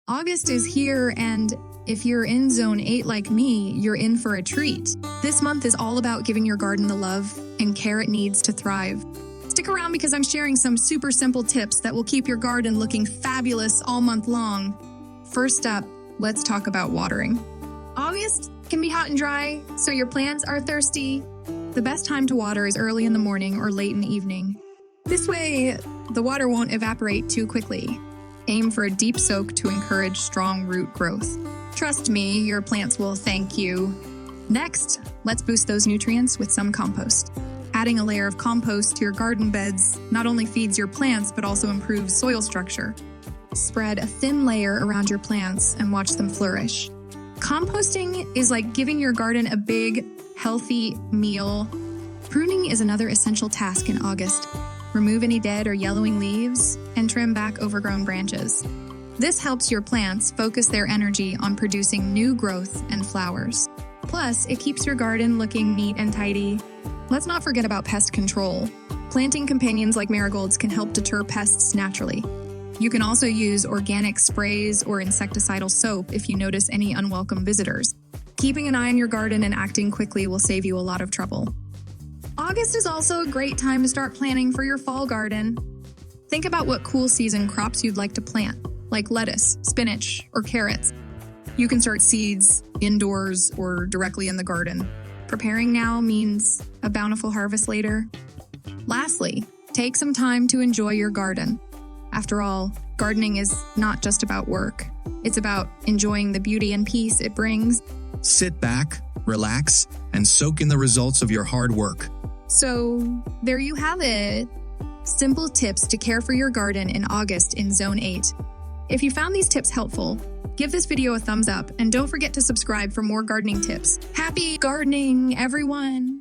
August is here, and if you're in Zone 8 like me, you're in for a treat. This month is all about giving your garden the love and care it needs to thrive. Stick around because I'm sharing some super simple tips that will keep your garden looking fabulous all month long. First up, let's talk about watering. August can be hot and dry, so your plants are thirsty. The best time to water is early in the morning or late in the evening. This way, the water won't evaporate too quickly. Aim for a deep soak to encourage strong root growth. Trust me, your plants will thank you. Next, let's boost those nutrients with some compost. Adding a layer of compost to your garden beds not only feeds your plants, but also improves soil structure. Spread a thin layer around your plants and watch them flourish. Composting is like giving your garden a big, healthy meal. Pruning is another essential task in August. Remove any dead or yellowing leaves and trim back overgrown branches. This helps your plants focus their energy on producing new growth and flowers. Plus, it keeps your garden looking neat and tidy. Let's not forget about pest control. Planting companions like marigolds can help deter pests naturally. You can also use organic sprays or insecticidal soap if you notice any unwelcome visitors. Keeping an eye on your garden and acting quickly will save you a lot of trouble. August is also a great time to start planning for your fall garden. Think about what cool season crops you'd like to plant, like lettuce, spinach, or carrots. You can start seeds indoors or directly in the garden. Preparing now means a bountiful harvest later. Lastly, take some time to enjoy your garden. After all, gardening is not just about work. It's about enjoying the beauty and peace it brings. Sit back, relax, and soak in the results of your hard work. So, there you have it. Simple tips to care for your garden in August in Zone 8. If you found these tips helpful, give this video a thumbs up and don't forget to subscribe for more gardening tips. Happy gardening, everyone!